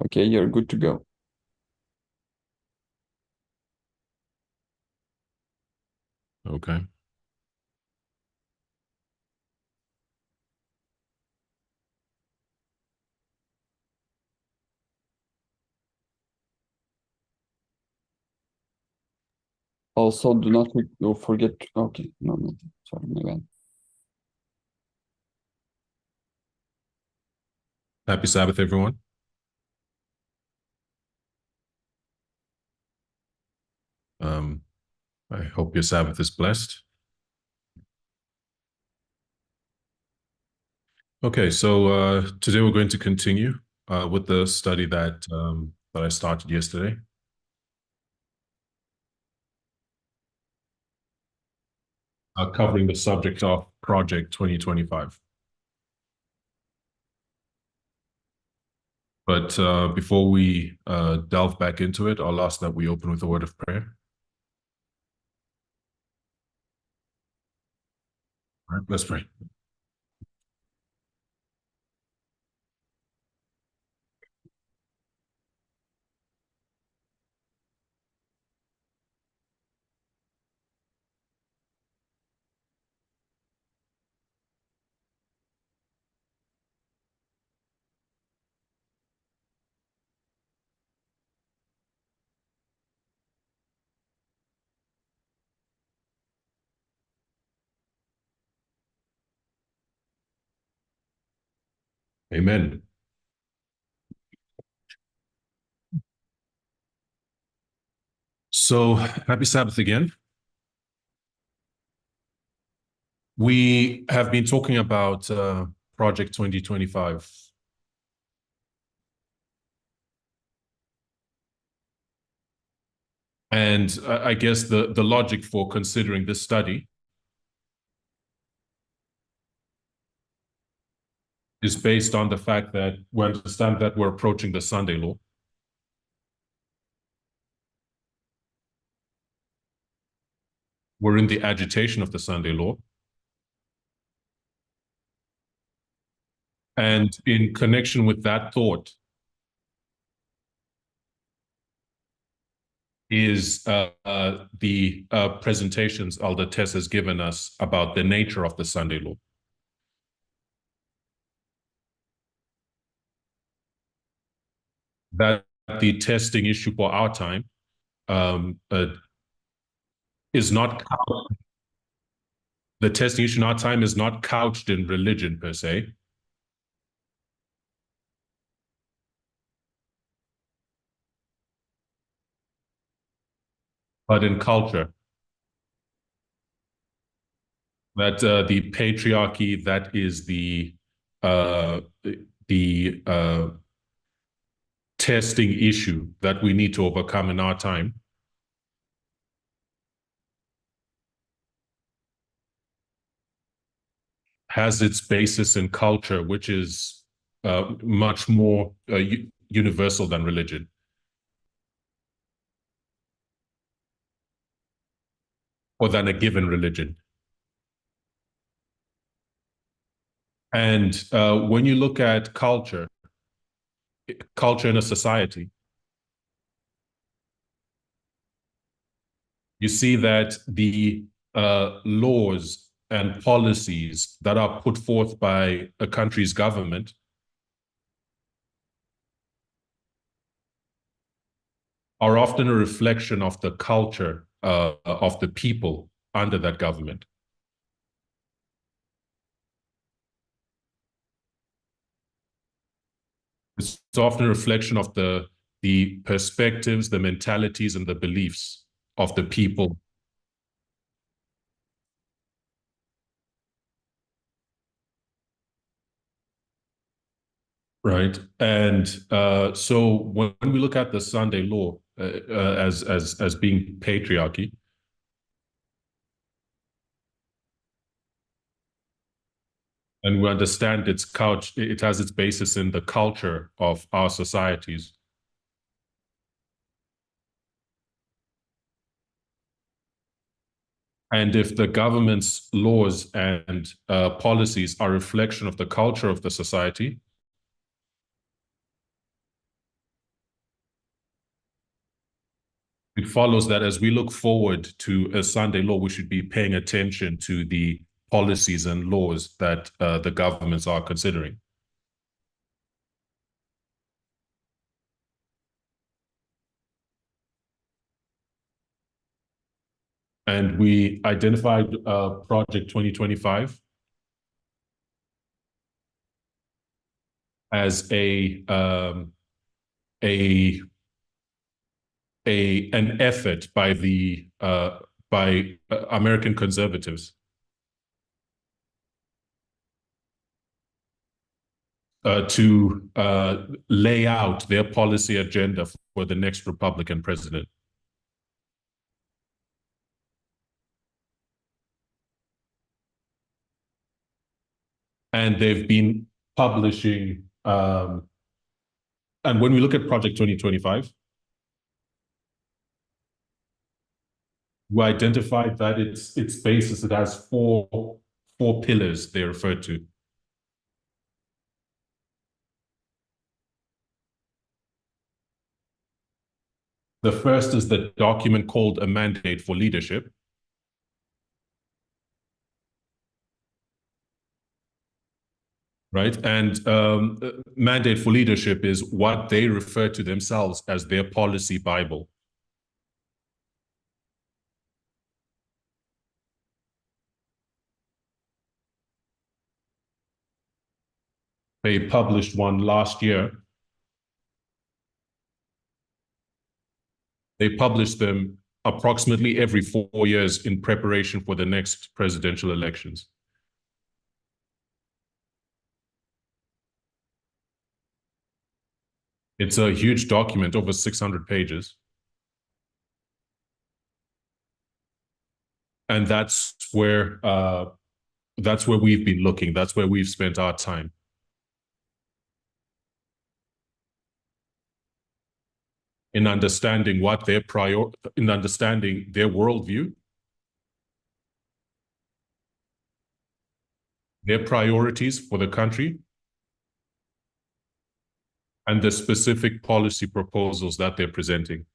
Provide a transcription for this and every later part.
Okay, you're good to go. Okay. Also, do not forget. Okay, no, no, sorry, my bad. Happy Sabbath, everyone. Um, I hope your Sabbath is blessed. Okay, so today we're going to continue with the study that I started yesterday. Covering the subject of Project 2025. But before we delve back into it, I'll ask that we open with a word of prayer. All right, let's pray. Amen. So happy Sabbath again. We have been talking about Project 2025. And I guess the logic for considering this study is based on the fact that we understand that we're approaching the Sunday law. We're in the agitation of the Sunday law. And in connection with that thought is the presentations Elder Tess has given us about the nature of the Sunday law. That the testing issue for our time is not the testing issue in our time is not couched in religion per se, but in culture. That the patriarchy that is uh, the testing issue that we need to overcome in our time has its basis in culture, which is much more universal than religion, or than a given religion. And when you look at culture in a society, you see that the laws and policies that are put forth by a country's government are often a reflection of the culture of the people under that government. It's often a reflection of the perspectives, the mentalities, and the beliefs of the people. Right. And so when we look at the Sunday law as being patriarchy, and we understand it has its basis in the culture of our societies. And if the government's laws and policies are a reflection of the culture of the society, follows that as we look forward to a Sunday law, we should be paying attention to the policies and laws that the governments are considering. And we identified Project 2025 as a an effort by the American conservatives to lay out their policy agenda for the next Republican president. And they've been publishing. And when we look at Project 2025, we identified that its basis, it has four pillars they refer to. The first is the document called A Mandate for Leadership. Right. And Mandate for Leadership is what they refer to themselves as their policy Bible. They published one last year. They published them approximately every 4 years in preparation for the next presidential elections. It's a huge document, over 600 pages. And that's where we've been looking. That's where we've spent our time. In understanding in understanding their worldview, their priorities for the country, and the specific policy proposals that they're presenting.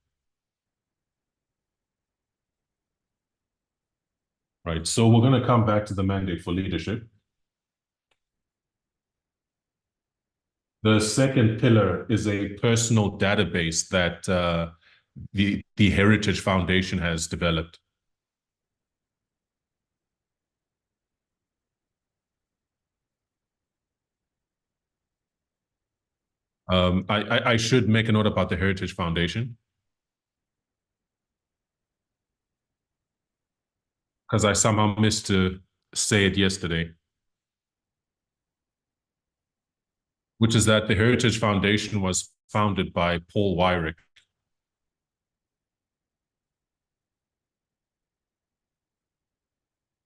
Right. So we're going to come back to the mandate for leadership. The second pillar is a personal database that the Heritage Foundation has developed. I should make a note about the Heritage Foundation, because I somehow missed to say it yesterday, which is that the Heritage Foundation was founded by Paul Weyrich.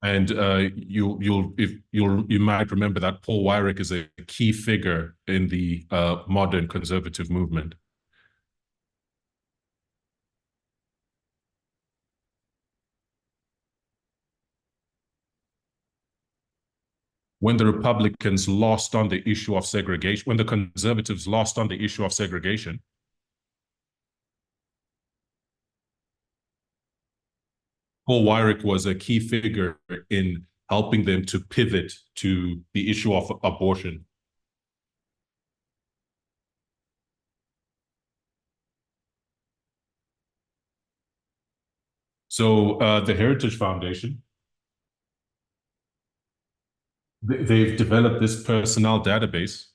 And you might remember that Paul Weyrich is a key figure in the modern conservative movement. When the Republicans lost on the issue of segregation, when the conservatives lost on the issue of segregation, Paul Weyrich was a key figure in helping them to pivot to the issue of abortion. So the Heritage Foundation, they've developed this personnel database.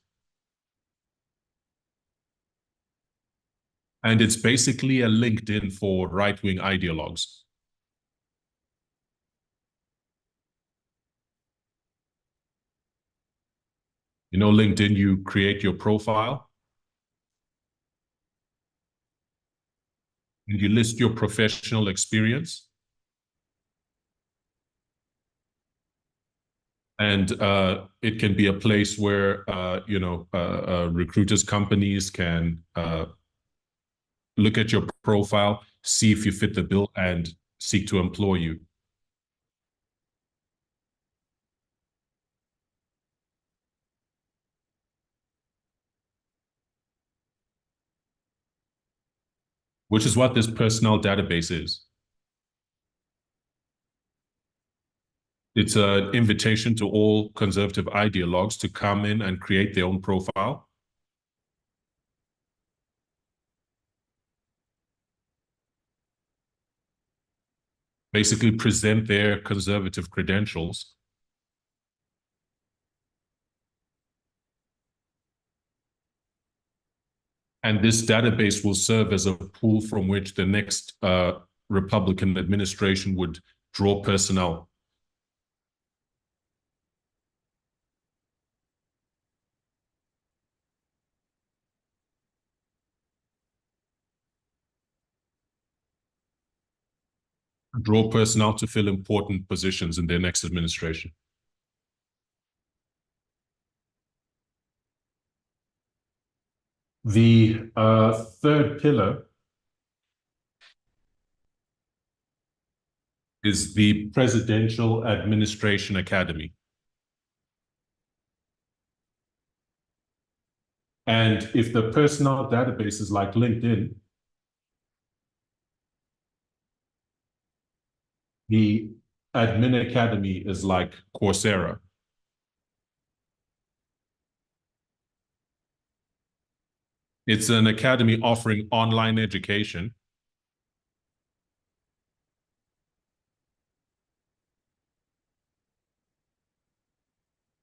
And it's basically a LinkedIn for right-wing ideologues. You know, LinkedIn, you create your profile and you list your professional experience. And it can be a place where, recruiters, companies can look at your profile, see if you fit the bill, and seek to employ you. which is what this personnel database is. It's an invitation to all conservative ideologues to come in and create their own profile. Basically present their conservative credentials. And this database will serve as a pool from which the next Republican administration would draw personnel. Draw personnel to fill important positions in their next administration. The third pillar is the Presidential Administration Academy. And if the personnel database is like LinkedIn, the Admin Academy is like Coursera. It's an academy offering online education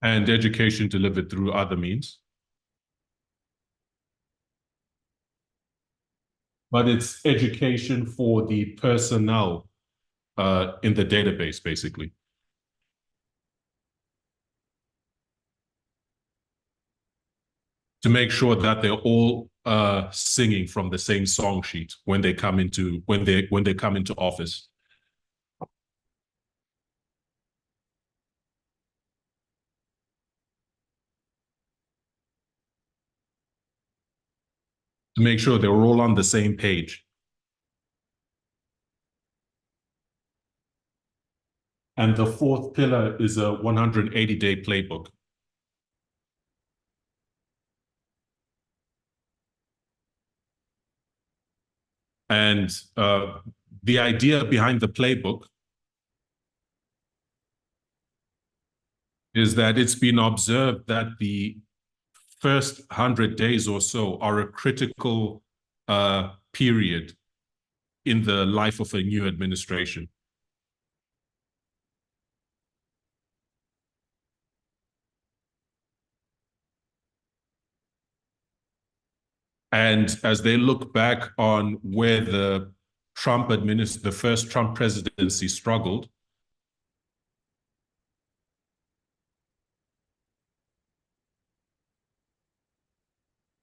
and education delivered through other means. But it's education for the personnel in the database, basically. To make sure that they're all singing from the same song sheet when they come into office. To make sure they're all on the same page. And the fourth pillar is a 180-day playbook. And the idea behind the playbook is that it's been observed that the first 100 days or so are a critical period in the life of a new administration. And as they look back on where the first Trump presidency struggled,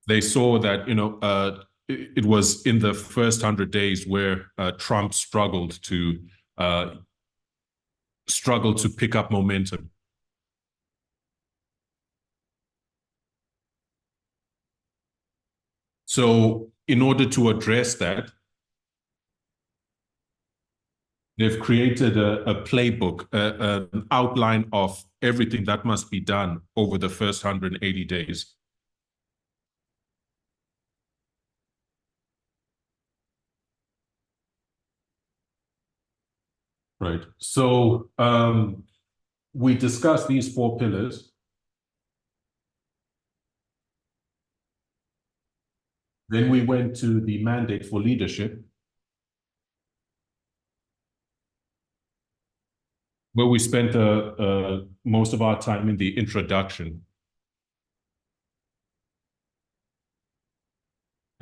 they saw that it was in the first 100 days where Trump struggled to pick up momentum. So in order to address that, they've created a playbook, an outline of everything that must be done over the first 180 days. Right. So we discussed these four pillars. Then we went to the mandate for leadership, where we spent most of our time in the introduction.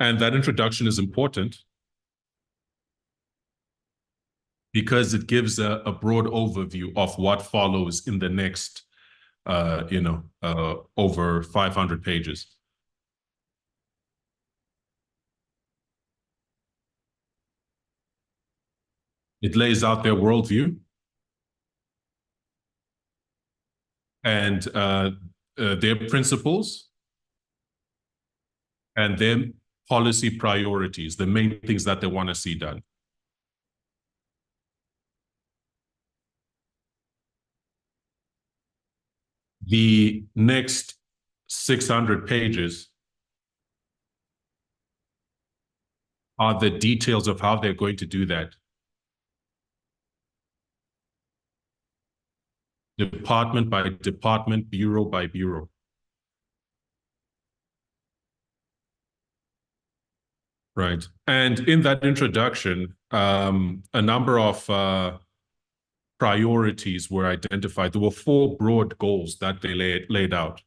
And that introduction is important because it gives a broad overview of what follows in the next, over 500 pages. It lays out their worldview and their principles and their policy priorities, the main things that they want to see done. The next 600 pages are the details of how they're going to do that. Department by department, bureau by bureau. Right. And in that introduction, a number of priorities were identified. There were four broad goals that they laid out.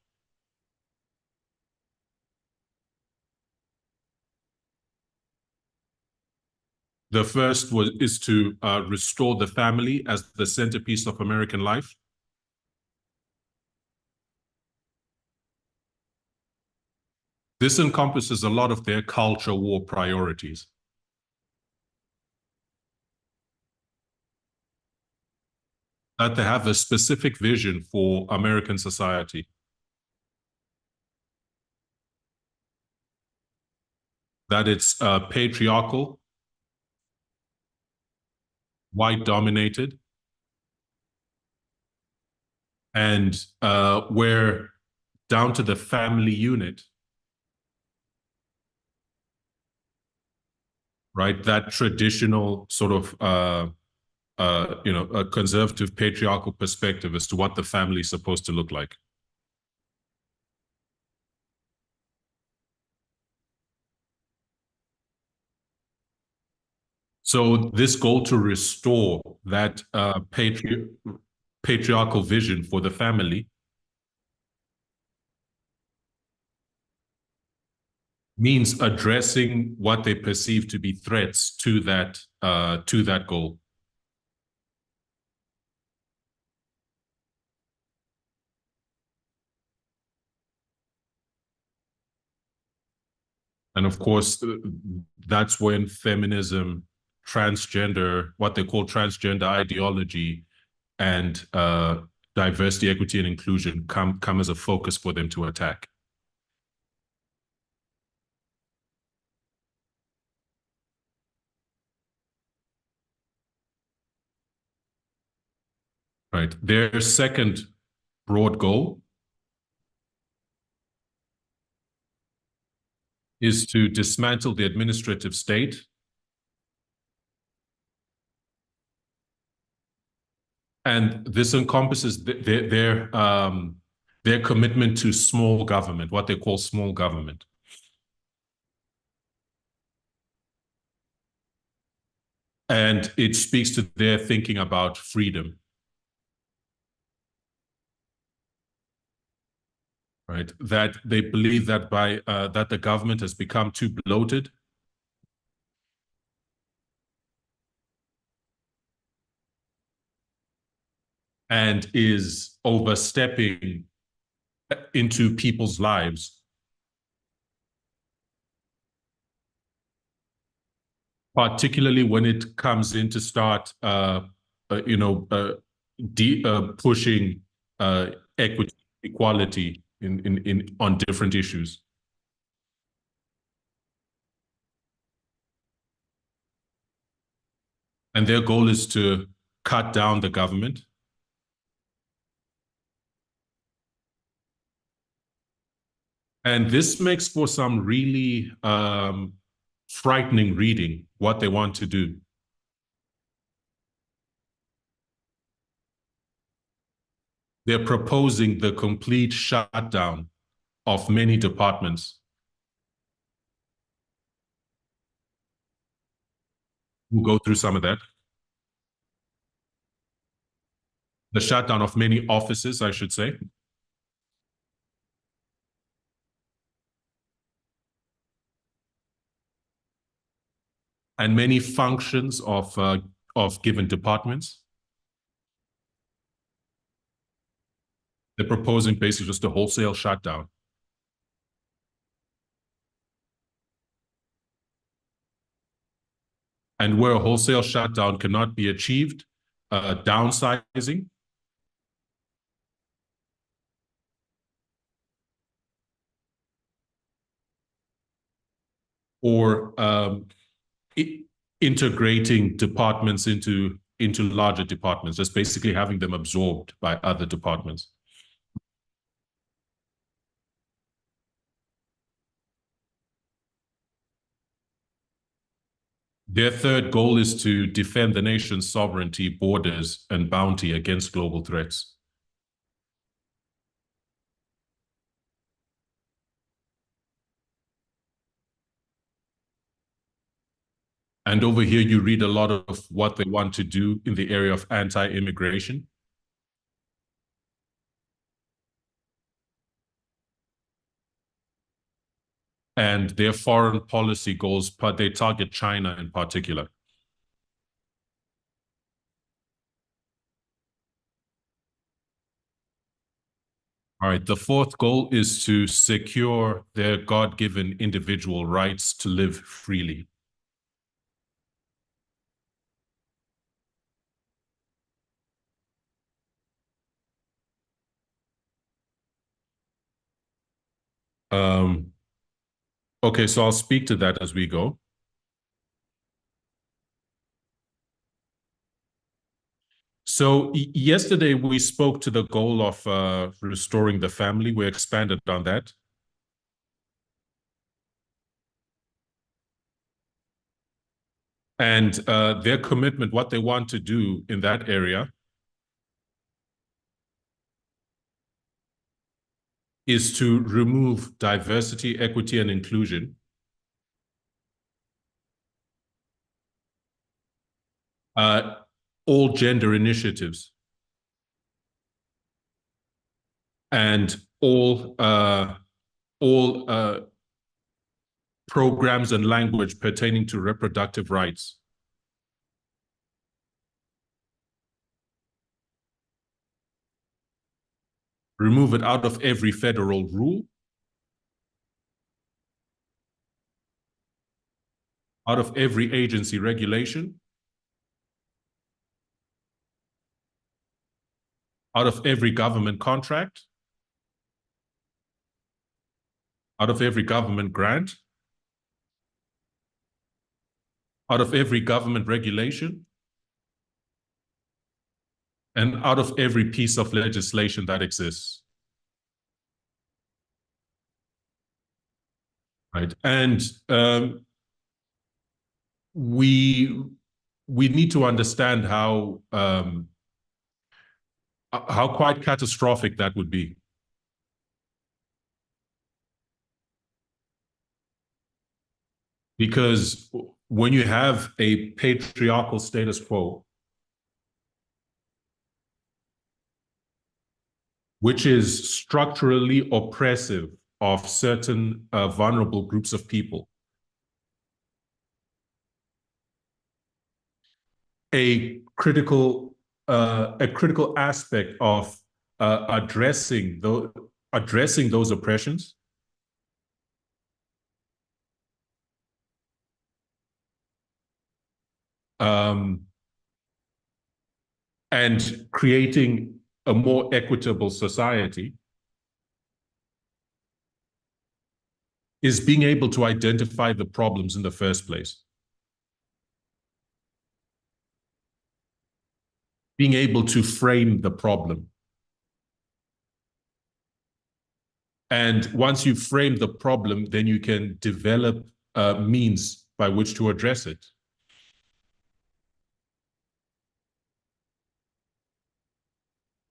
The first is to restore the family as the centerpiece of American life. This encompasses a lot of their culture war priorities. That they have a specific vision for American society. That it's patriarchal, white dominated, and where down to the family unit, right? That traditional sort of a conservative patriarchal perspective as to what the family is supposed to look like. So this goal to restore that patriarchal vision for the family means addressing what they perceive to be threats to that goal. And of course, that's when feminism, what they call transgender ideology, and diversity, equity, and inclusion come as a focus for them to attack. Right. Their second broad goal is to dismantle the administrative state and this encompasses their commitment to small government, what they call small government. And it speaks to their thinking about freedom. Right, that they believe that that the government has become too bloated, and is overstepping into people's lives, particularly when it comes in to start, pushing equity, equality on different issues. And their goal is to cut down the government. And this makes for some really frightening reading, what they want to do. They're proposing the complete shutdown of many departments. We'll go through some of that. The shutdown of many offices, I should say. And many functions of given departments. They're proposing basically just a wholesale shutdown. And where a wholesale shutdown cannot be achieved, downsizing, or integrating departments into larger departments, just basically having them absorbed by other departments. Their third goal is to defend the nation's sovereignty, borders, and bounty against global threats. And over here, you read a lot of what they want to do in the area of anti-immigration. And their foreign policy goals, but they target China in particular. All right. The fourth goal is to secure their God-given individual rights to live freely. Um, okay, so I'll speak to that as we go. So yesterday we spoke to the goal of restoring the family. We expanded on that. And their commitment, what they want to do in that area is to remove diversity, equity, and inclusion, uh, all gender initiatives, and all programs and language pertaining to reproductive rights. Remove it out of every federal rule, out of every agency regulation, out of every government contract, out of every government grant, out of every government regulation, and out of every piece of legislation that exists. Right. And we need to understand how quite catastrophic that would be. Because when you have a patriarchal status quo, which is structurally oppressive of certain vulnerable groups of people, a critical aspect of addressing those oppressions um, and creating a more equitable society is being able to identify the problems in the first place. Being able to frame the problem. And once you frame the problem, then you can develop means by which to address it.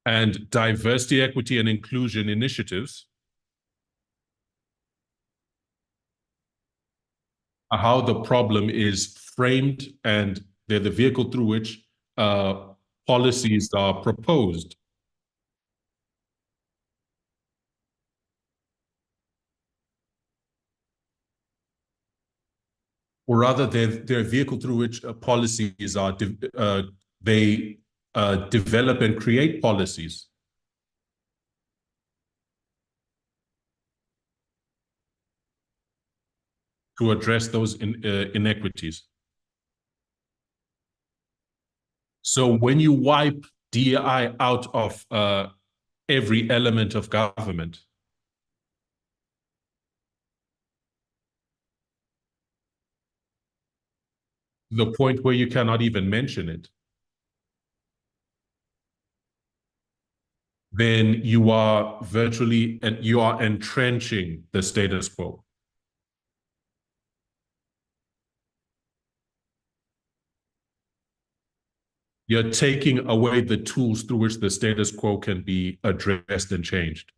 And diversity, equity, and inclusion initiatives are how the problem is framed, and they're the vehicle through which policies are proposed. Or rather, they're a vehicle through which policies are, they develop and create policies to address those inequities. So when you wipe DEI out of every element of government, the point where you cannot even mention it, then you are virtually, and you are entrenching the status quo. You're taking away the tools through which the status quo can be addressed and changed.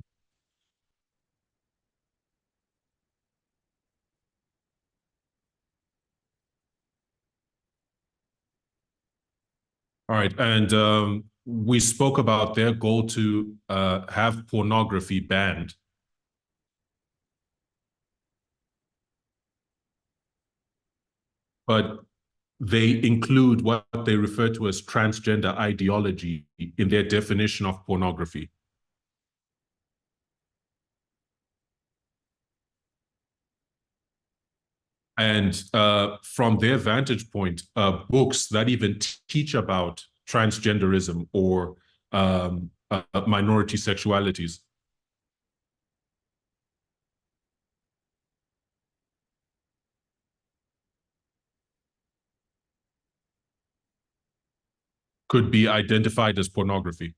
All right, and we spoke about their goal to have pornography banned. But they include what they refer to as transgender ideology in their definition of pornography. And from their vantage point, books that even teach about transgenderism or minority sexualities could be identified as pornography.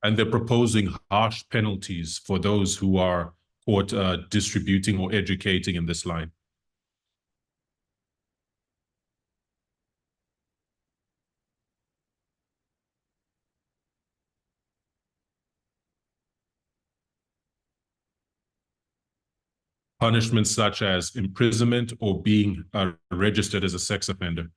And they're proposing harsh penalties for those who are caught distributing or educating in this line. Punishments such as imprisonment or being registered as a sex offender.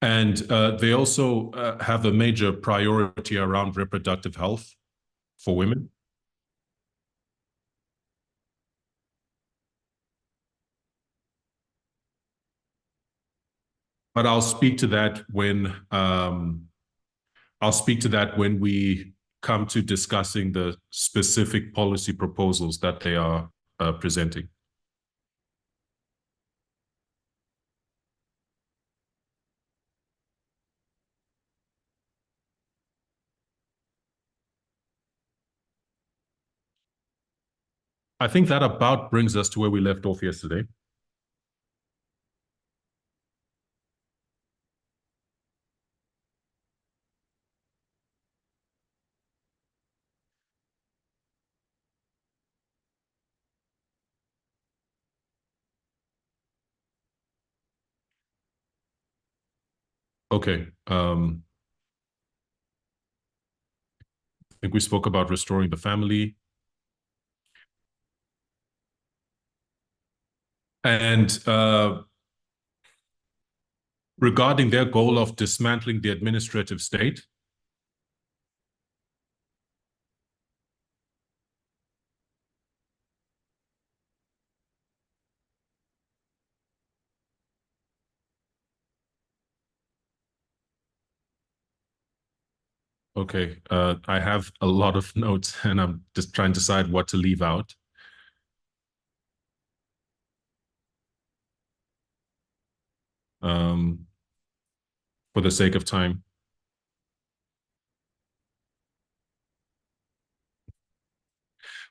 And they also have a major priority around reproductive health for women. But I'll speak to that when we come to discussing the specific policy proposals that they are presenting. I think that about brings us to where we left off yesterday. Okay. I think we spoke about restoring the family. And regarding their goal of dismantling the administrative state, okay, I have a lot of notes and I'm just trying to decide what to leave out. For the sake of time.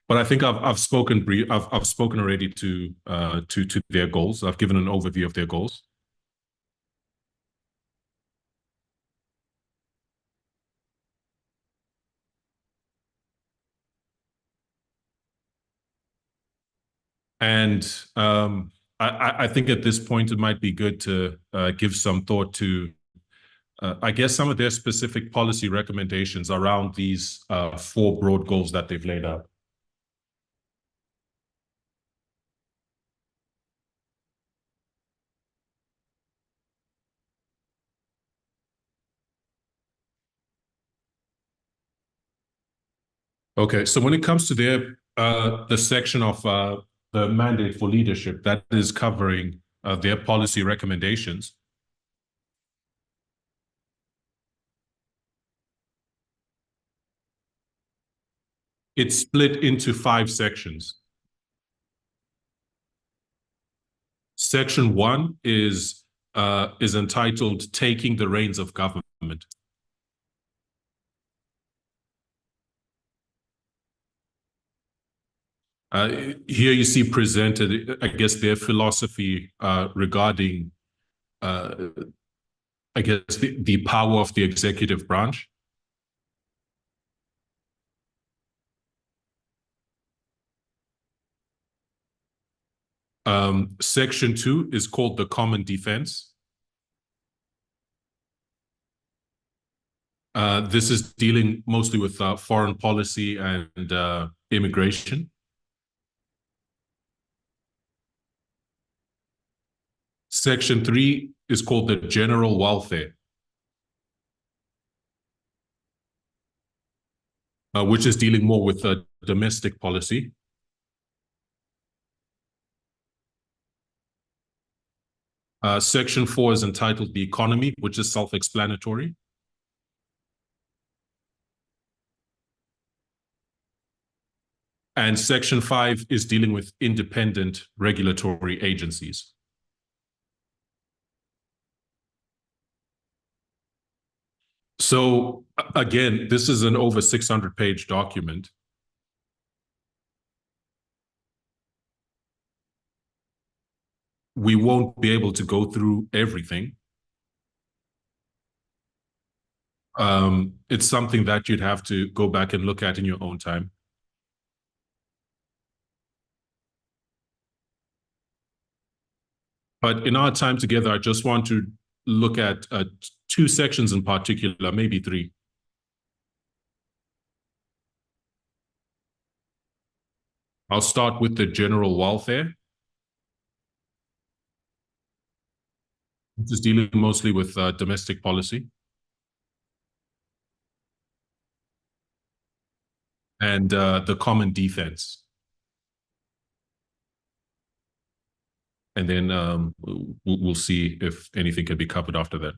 But I think I've spoken I've spoken already to their goals. I've given an overview of their goals. And I think at this point it might be good to give some thought to, I guess, some of their specific policy recommendations around these four broad goals that they've laid out. Okay, so when it comes to their the section of the mandate for leadership that is covering their policy recommendations, it's split into 5 sections. Section 1 is entitled "Taking the Reins of Government." Here you see presented, I guess, their philosophy regarding, I guess, the power of the executive branch. Section 2 is called the Common Defense. This is dealing mostly with foreign policy and immigration. Section 3 is called the General Welfare, which is dealing more with domestic policy. Section 4 is entitled The Economy, which is self-explanatory. And Section 5 is dealing with independent regulatory agencies. So again, this is an over 600-page document. We won't be able to go through everything. It's something that you'd have to go back and look at in your own time. But in our time together, I just want to look at two sections in particular, maybe three. I'll start with the general welfare, which is dealing mostly with domestic policy. And the common defense. And then we'll see if anything can be covered after that.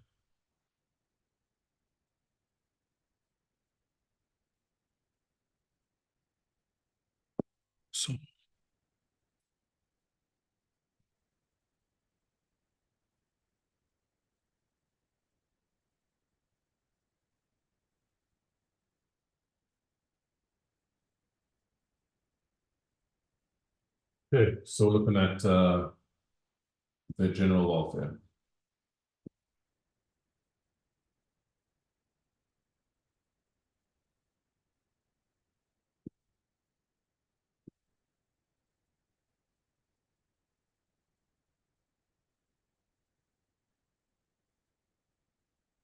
So. Okay, so looking at the general welfare.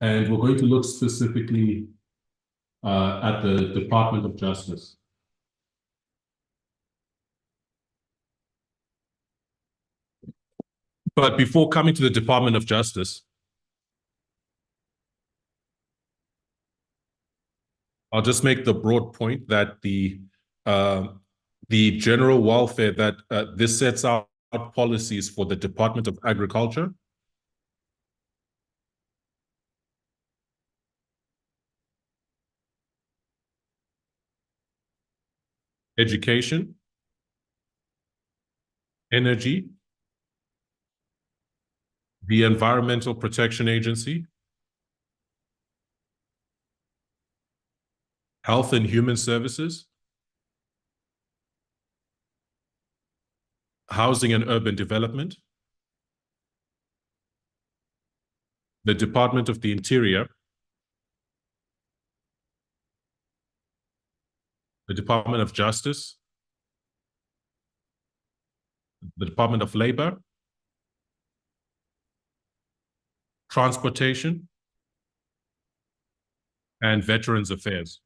And we're going to look specifically at the Department of Justice. But before coming to the Department of Justice, I'll just make the broad point that the general welfare, that this sets out policies for the Department of Agriculture, education, energy, the Environmental Protection Agency, Health and Human Services, Housing and Urban Development, the Department of the Interior, the Department of Justice, the Department of Labor, Transportation, and Veterans Affairs.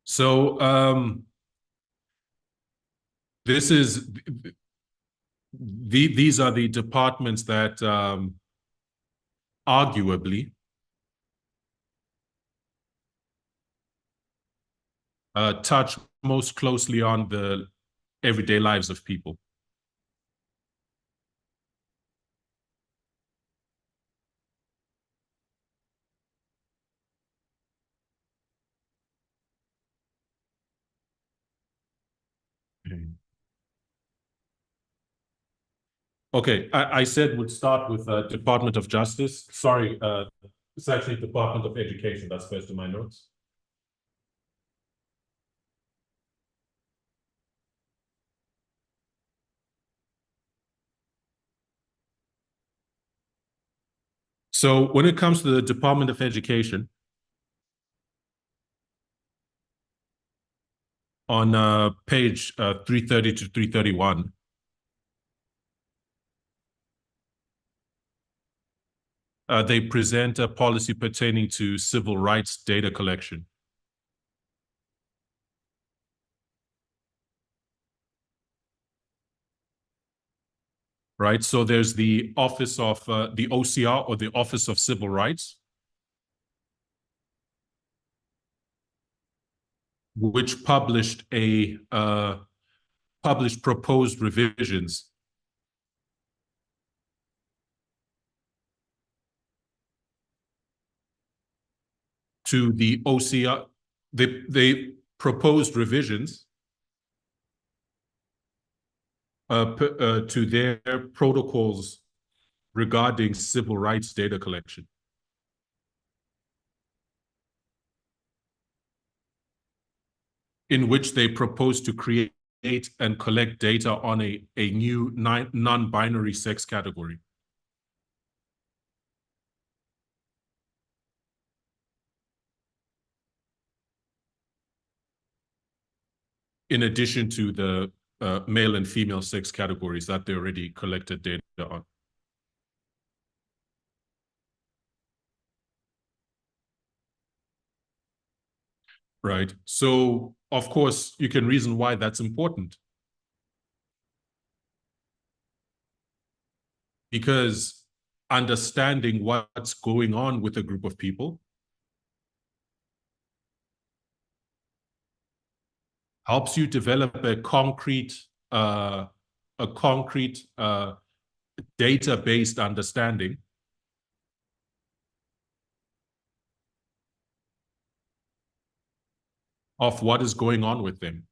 So these are the departments that arguably touch most closely on the everyday lives of people. Okay, I said we'd start with Department of Justice. Sorry, it's actually Department of Education. That's first in my notes. So when it comes to the Department of Education, On page 330 to 331, they present a policy pertaining to civil rights data collection. Right, so there's the Office of the OCR, or the Office of Civil Rights, which published proposed revisions to the OCR. They proposed revisions to their protocols regarding civil rights data collection, in which they proposed to create and collect data on a new non-binary sex category. In addition to the male and female sex categories that they already collected data on. Right. So, of course, you can reason why that's important. Because understanding what's going on with a group of people helps you develop a concrete data-based understanding of what is going on with them,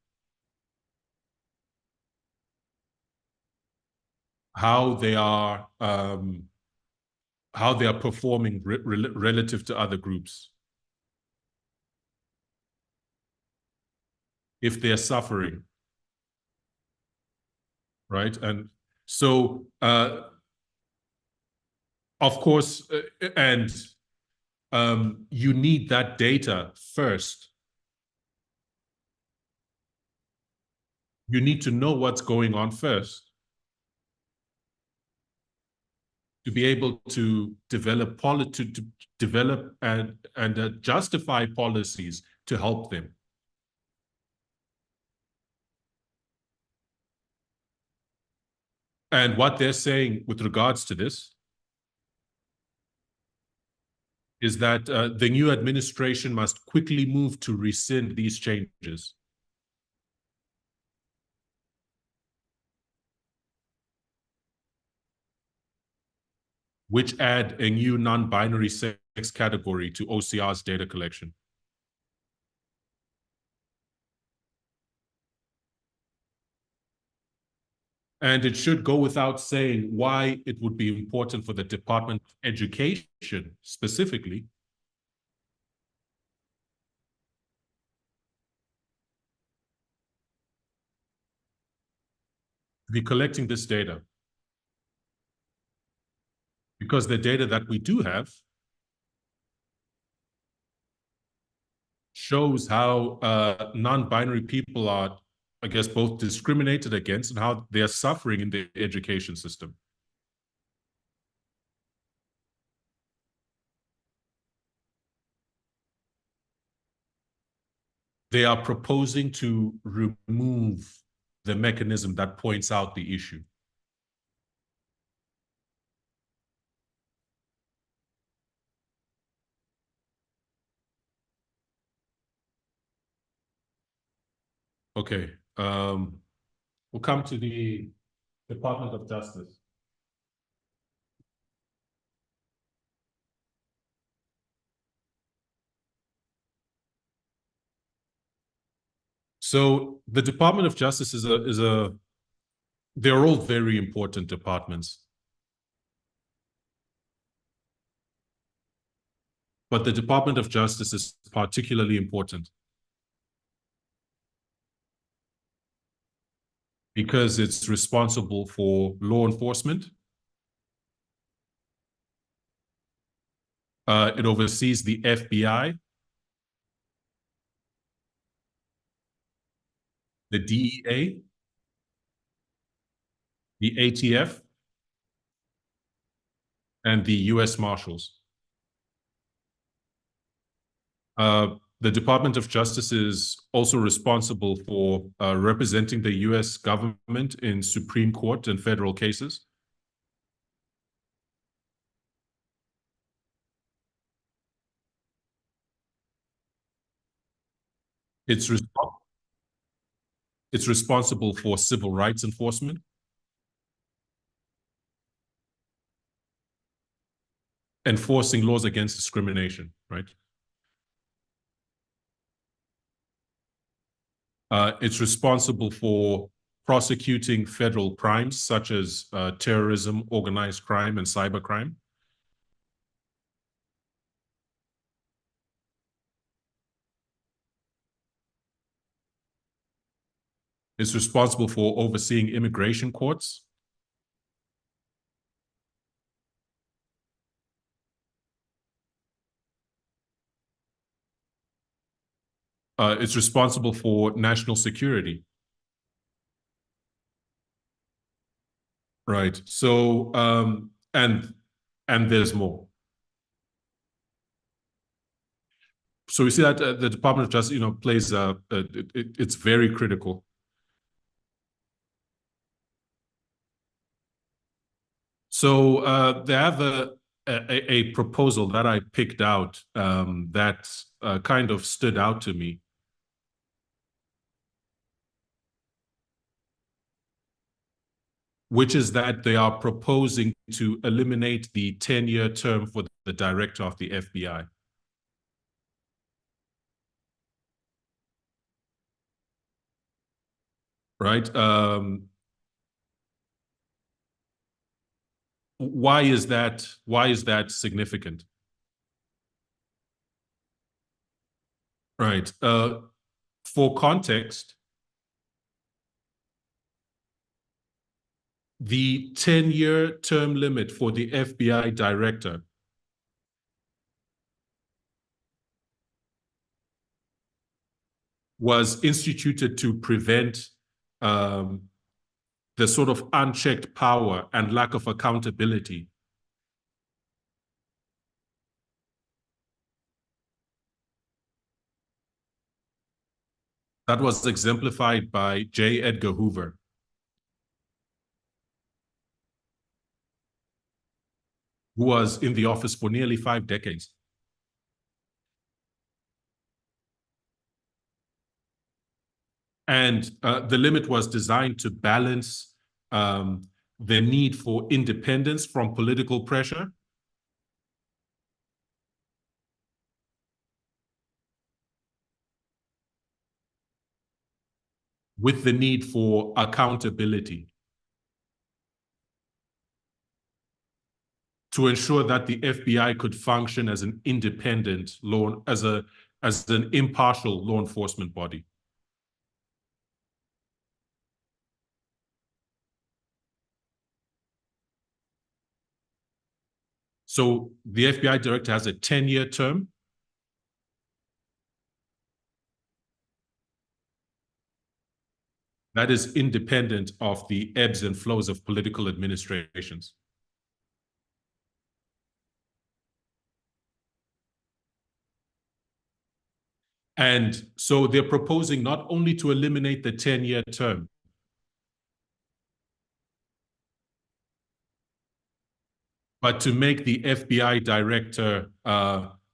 how they are performing relative to other groups, if they're suffering, right? And so, of course, and you need that data first. You need to know what's going on first to be able to develop to develop and justify policies to help them. And what they're saying with regards to this is that the new administration must quickly move to rescind these changes. Which add a new non-binary sex category to OCR's data collection. And it should go without saying why it would be important for the Department of Education specifically to be collecting this data. Because the data that we do have shows how non-binary people are, I guess, both discriminated against and how they are suffering in the education system. They are proposing to remove the mechanism that points out the issue. Okay, we'll come to the Department of Justice. So the Department of Justice they're all very important departments. But the Department of Justice is particularly important because it's responsible for law enforcement. It oversees the FBI. the DEA, the ATF, and the US Marshals. The Department of Justice is also responsible for representing the US government in Supreme Court and federal cases. It's, it's responsible for civil rights enforcement. Enforcing laws against discrimination, right? It's responsible for prosecuting federal crimes such as terrorism, organized crime, and cybercrime. It's responsible for overseeing immigration courts. It's responsible for national security. Right. So, and there's more. So we see that the Department of Justice, plays it's very critical. So they have a proposal that I picked out that kind of stood out to me. Which is that they are proposing to eliminate the 10-year term for the director of the FBI. Right? Why is that? Why is that significant? Right. For context, the 10-year term limit for the FBI director was instituted to prevent the sort of unchecked power and lack of accountability that was exemplified by J. Edgar Hoover, who was in the office for nearly 5 decades. And the limit was designed to balance the need for independence from political pressure with the need for accountability to ensure that the FBI could function as an independent as an impartial law enforcement body. So the FBI director has a 10-year term. That is independent of the ebbs and flows of political administrations. And so they're proposing not only to eliminate the 10-year term, but to make the FBI director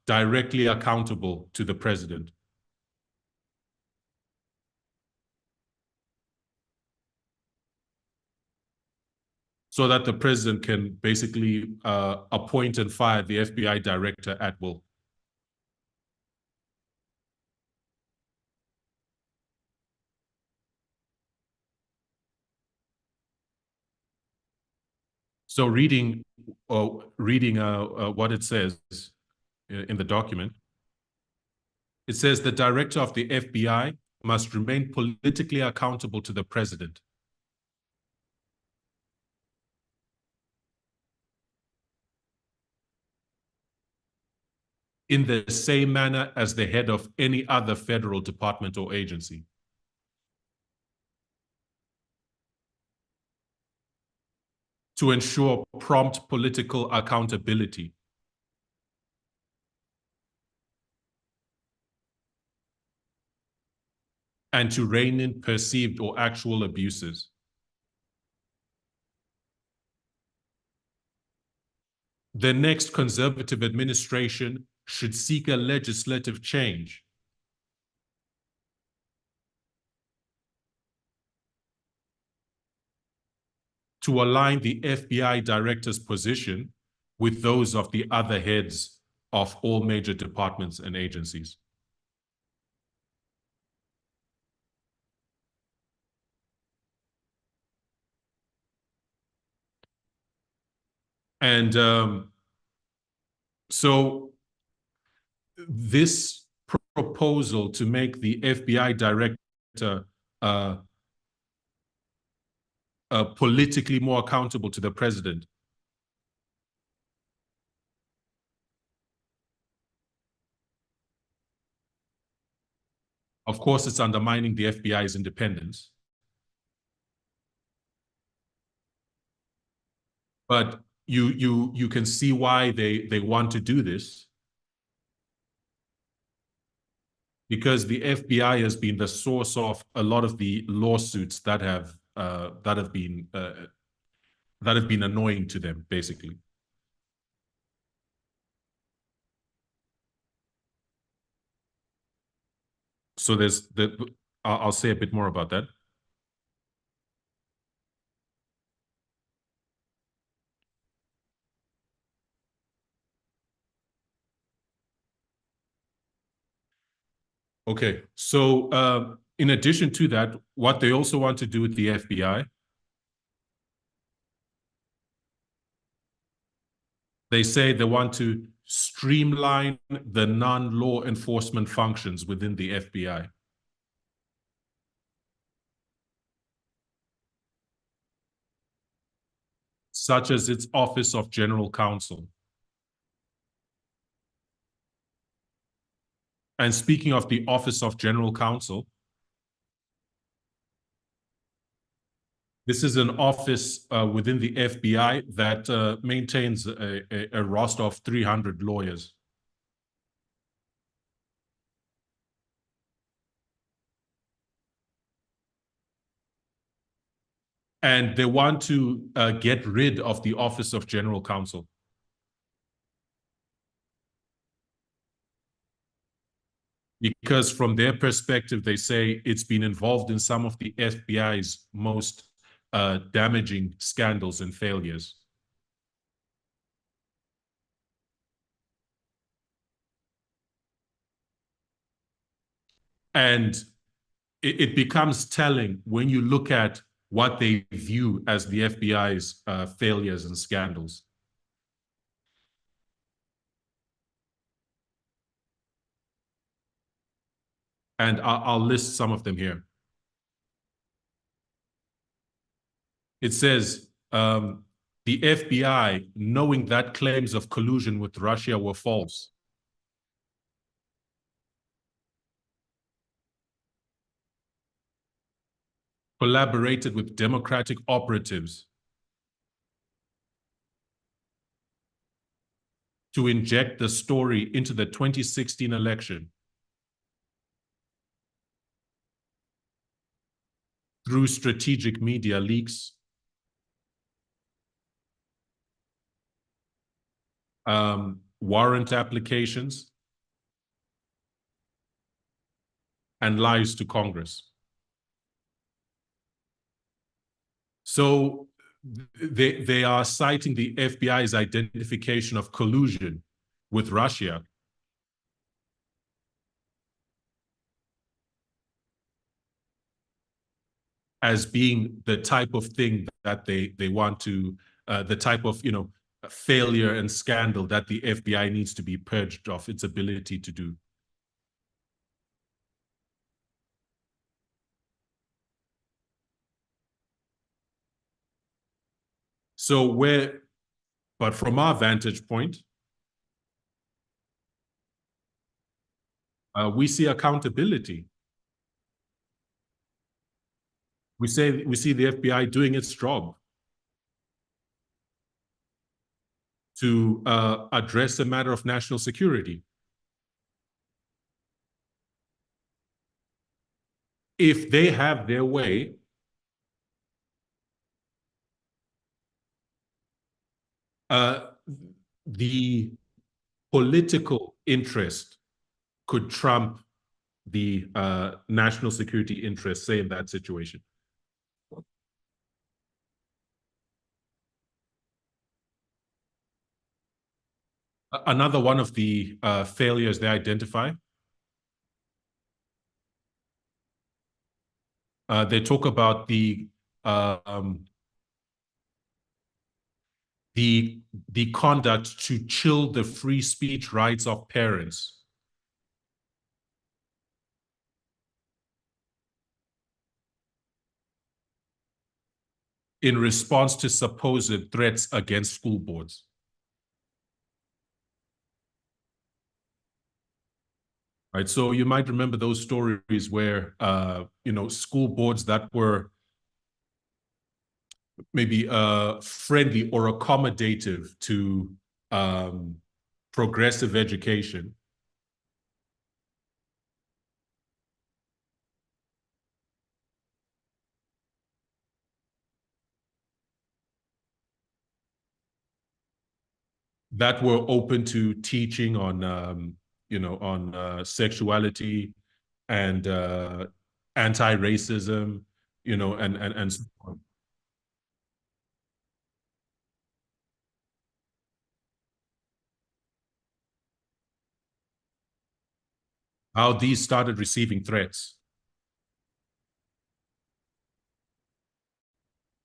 directly accountable to the president. So that the president can basically appoint and fire the FBI director at will. So reading what it says in the document, it says the director of the FBI must remain politically accountable to the president. In the same manner as the head of any other federal department or agency. to ensure prompt political accountability, and to rein in perceived or actual abuses. The next conservative administration should seek a legislative change to align the FBI director's position with those of the other heads of all major departments and agencies. And so this proposal to make the FBI director politically more accountable to the president, of course, it's undermining the FBI's independence. But you can see why they want to do this, because the FBI has been the source of a lot of the lawsuits that have been annoying to them, basically. So I'll say a bit more about that. Okay, so in addition to that, what they also want to do with the FBI, they say they want to streamline the non-law enforcement functions within the FBI. Such as its Office of General Counsel. And speaking of the Office of General Counsel, this is an office within the FBI that maintains a roster of 300 lawyers. And they want to get rid of the Office of General Counsel. Because from their perspective, they say it's been involved in some of the FBI's most damaging scandals and failures. And it becomes telling when you look at what they view as the FBI's failures and scandals. And I'll list some of them here. It says, the FBI, knowing that claims of collusion with Russia were false, collaborated with Democratic operatives to inject the story into the 2016 election through strategic media leaks, warrant applications, and lies to Congress. So they are citing the FBI's identification of collusion with Russia as being the type of thing that they want to, the type of, failure and scandal that the FBI needs to be purged of its ability to do. So but from our vantage point, we see accountability. We see the FBI doing its job. to address the matter of national security. If they have their way, the political interest could trump the national security interest, say, in that situation. Another one of the failures they identify, they talk about the conduct to chill the free speech rights of parents. In response to supposed threats against school boards. Right, so you might remember those stories where school boards that were maybe friendly or accommodative to progressive education that were open to teaching on sexuality and anti-racism, and so on. How these started receiving threats.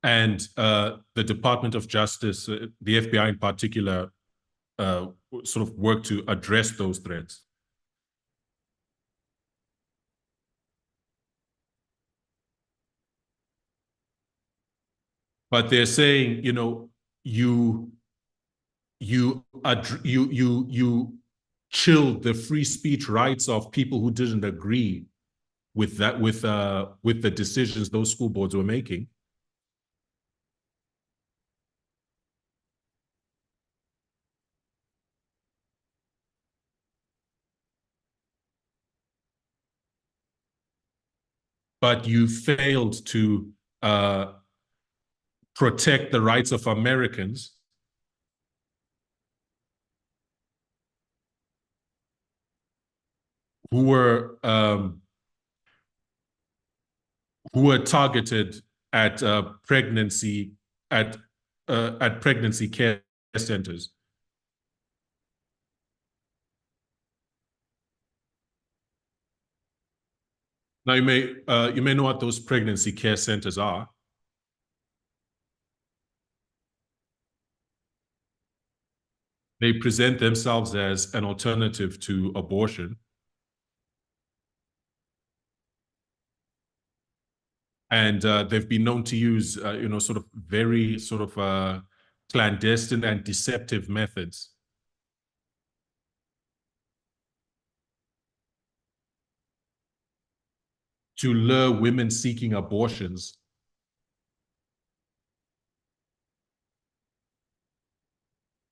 And the Department of Justice, the FBI in particular, sort of worked to address those threats. But they're saying, you chilled the free speech rights of people who didn't agree with that, with the decisions those school boards were making. But you failed to protect the rights of Americans who were targeted at pregnancy care centers. Now you may know what those pregnancy care centers are. They present themselves as an alternative to abortion. And they've been known to use, sort of very sort of clandestine and deceptive methods to lure women seeking abortions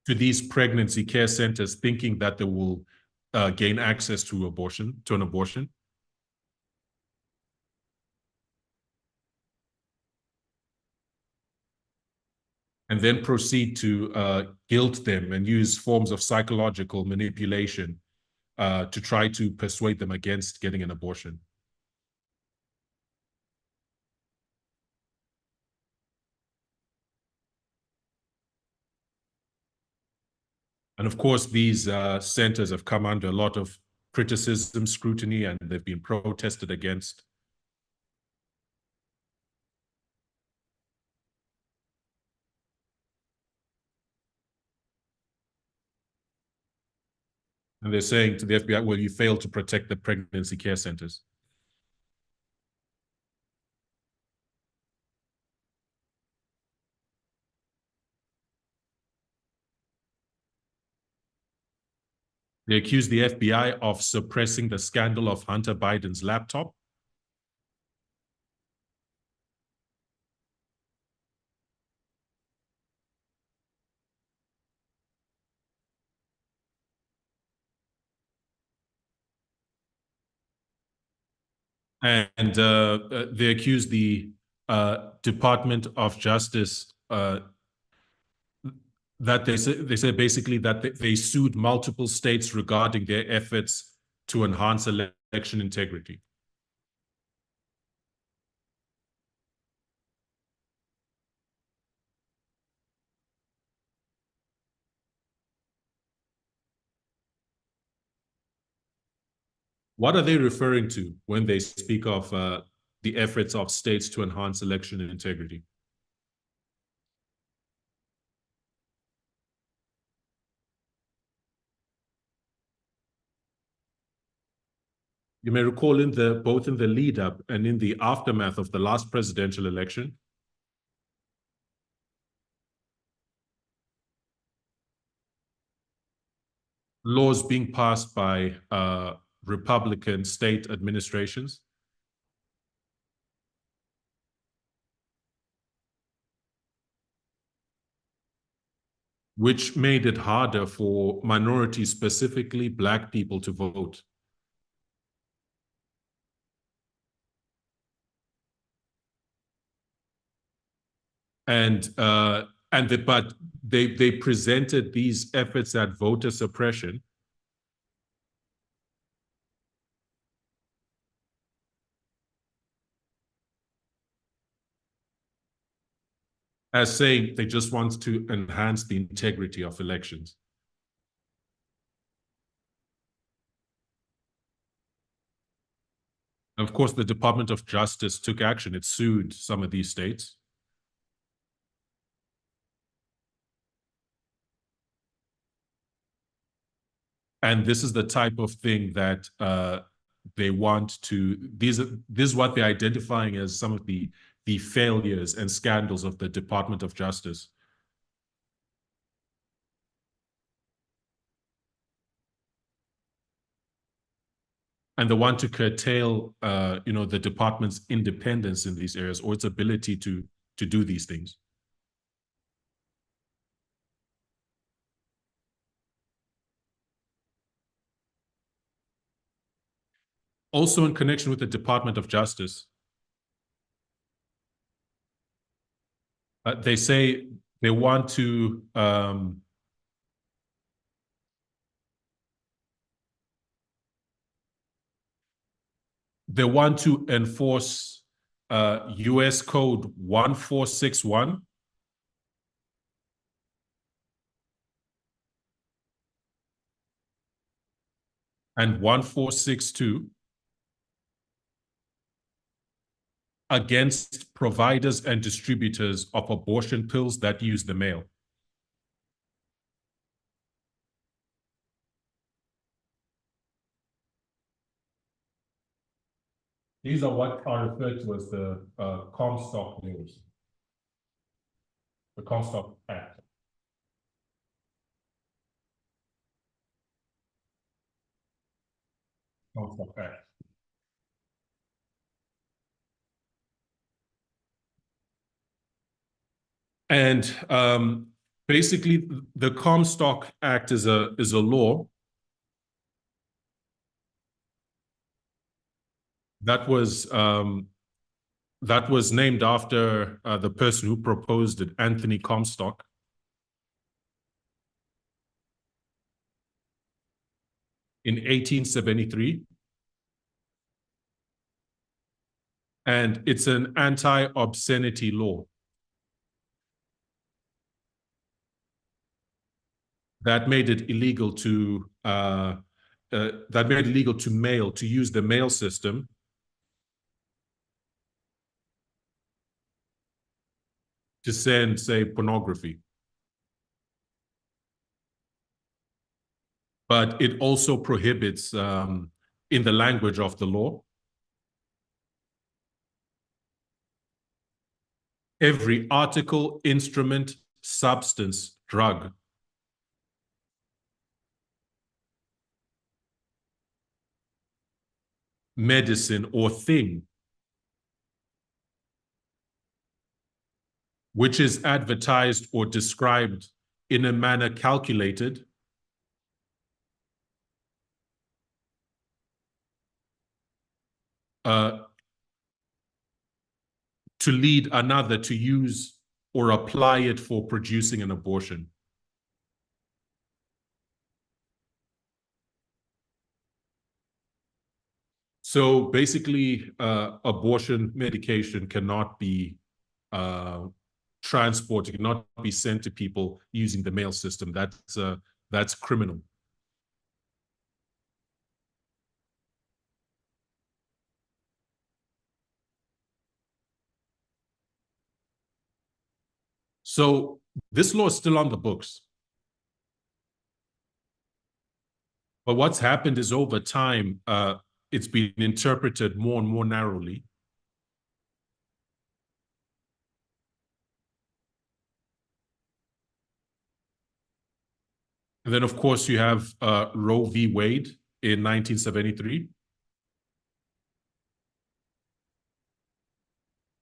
to these pregnancy care centers, thinking that they will gain access to an abortion. And then proceed to guilt them and use forms of psychological manipulation to try to persuade them against getting an abortion. And of course, these centers have come under a lot of criticism, scrutiny, and they've been protested against. And they're saying to the FBI, well, you failed to protect the pregnancy care centers. They accused the FBI of suppressing the scandal of Hunter Biden's laptop. And they accuse the Department of Justice that they say basically that they sued multiple states regarding their efforts to enhance election integrity. What are they referring to when they speak of the efforts of states to enhance election integrity? You may recall both in the lead up and in the aftermath of the last presidential election, laws being passed by Republican state administrations which made it harder for minorities, specifically Black people, to vote. And but they presented these efforts at voter suppression as saying they just want to enhance the integrity of elections. Of course, the Department of Justice took action. It sued some of these states. And this is the type of thing that they want to, this is what they're identifying as some of the failures and scandals of the Department of Justice. And they want to curtail, the department's independence in these areas or its ability to do these things. Also, in connection with the Department of Justice, they say they want to enforce US Code 1461 and 1462 against providers and distributors of abortion pills that use the mail. These are what are referred to as the Comstock laws, the Comstock Act. Comstock Act. And basically, the Comstock Act is a law that was named after the person who proposed it, Anthony Comstock. In 1873. And it's an anti-obscenity law that made it illegal to use the mail system to send, say, pornography. But it also prohibits, in the language of the law, every article, instrument, substance, drug, medicine, or thing which is advertised or described in a manner calculated to lead another to use or apply it for producing an abortion. So basically, abortion medication cannot be transported, cannot be sent to people using the mail system. That's criminal. So this law is still on the books. But what's happened is over time, it's been interpreted more and more narrowly. And then, of course, you have Roe v. Wade in 1973,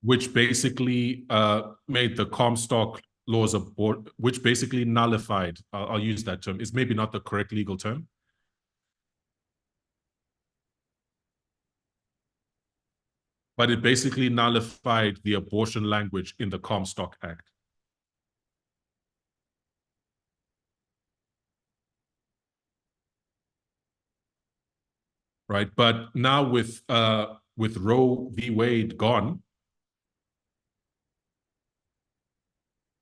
which basically made the Comstock laws which basically nullified, I'll use that term, it's maybe not the correct legal term, but it basically nullified the abortion language in the Comstock Act. Right, but now with Roe v. Wade gone,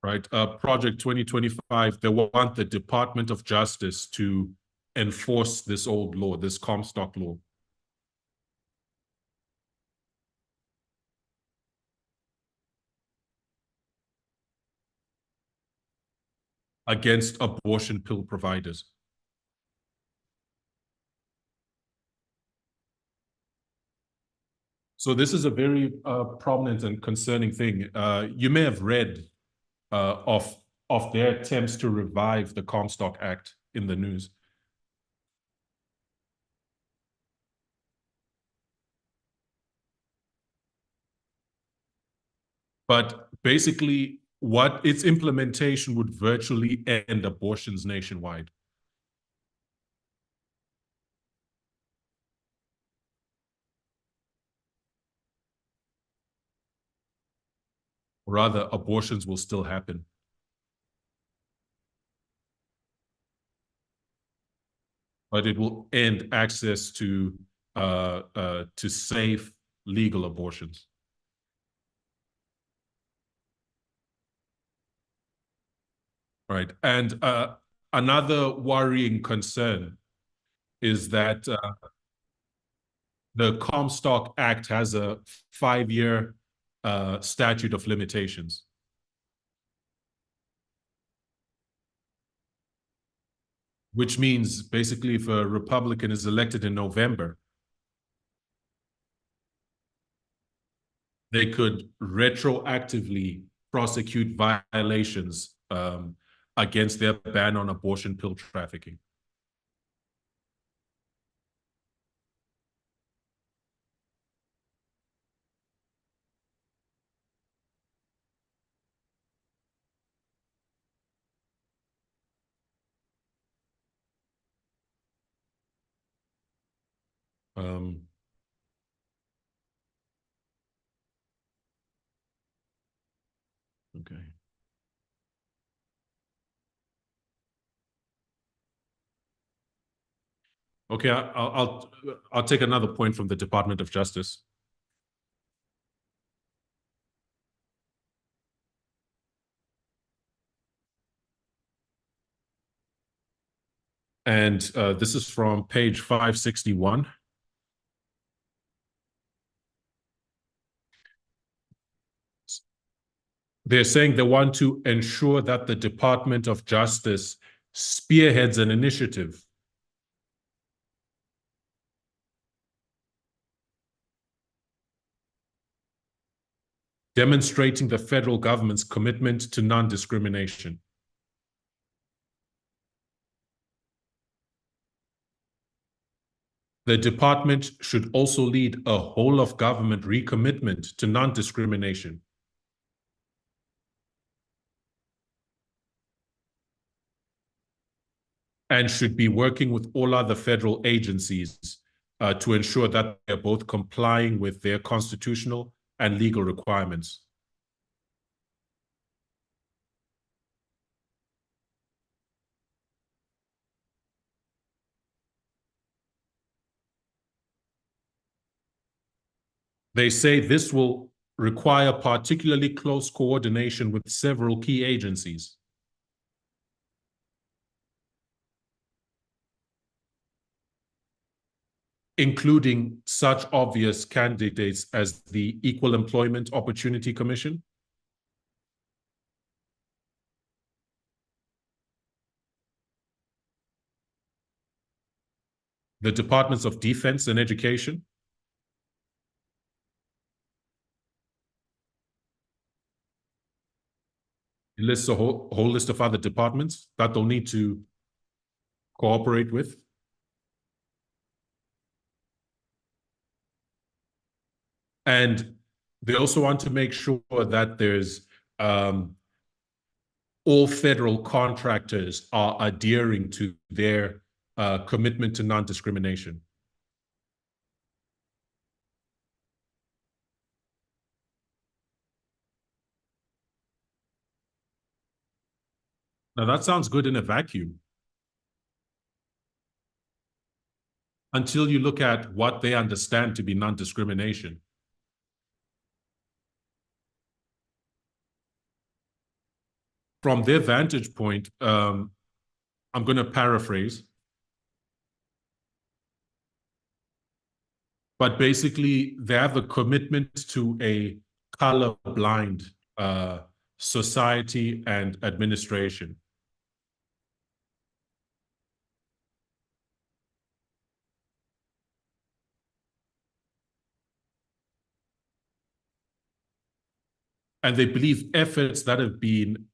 right, Project 2025, they want the Department of Justice to enforce this old law, this Comstock law. Against abortion pill providers. So this is a very prominent and concerning thing. You may have read of their attempts to revive the Comstock Act in the news. But basically, what its implementation would virtually end abortions nationwide. Rather, abortions will still happen. But it will end access to safe, legal abortions. Right. And another worrying concern is that the Comstock Act has a 5-year statute of limitations. Which means basically if a Republican is elected in November, they could retroactively prosecute violations against their ban on abortion pill trafficking. Okay. Okay, I'll take another point from the Department of Justice. And this is from page 561. They're saying they want to ensure that the Department of Justice spearheads an initiative demonstrating the federal government's commitment to non-discrimination. The department should also lead a whole-of-government recommitment to non-discrimination. And should be working with all other federal agencies to ensure that they're both complying with their constitutional and legal requirements. They say this will require particularly close coordination with several key agencies. Including such obvious candidates as the Equal Employment Opportunity Commission, the Departments of Defense and Education, it lists a whole list of other departments that they'll need to cooperate with. And they also want to make sure that there's all federal contractors are adhering to their commitment to non-discrimination. Now that sounds good in a vacuum, until you look at what they understand to be non-discrimination. From their vantage point, I'm going to paraphrase, but basically they have a commitment to a colorblind society and administration. And they believe efforts that have been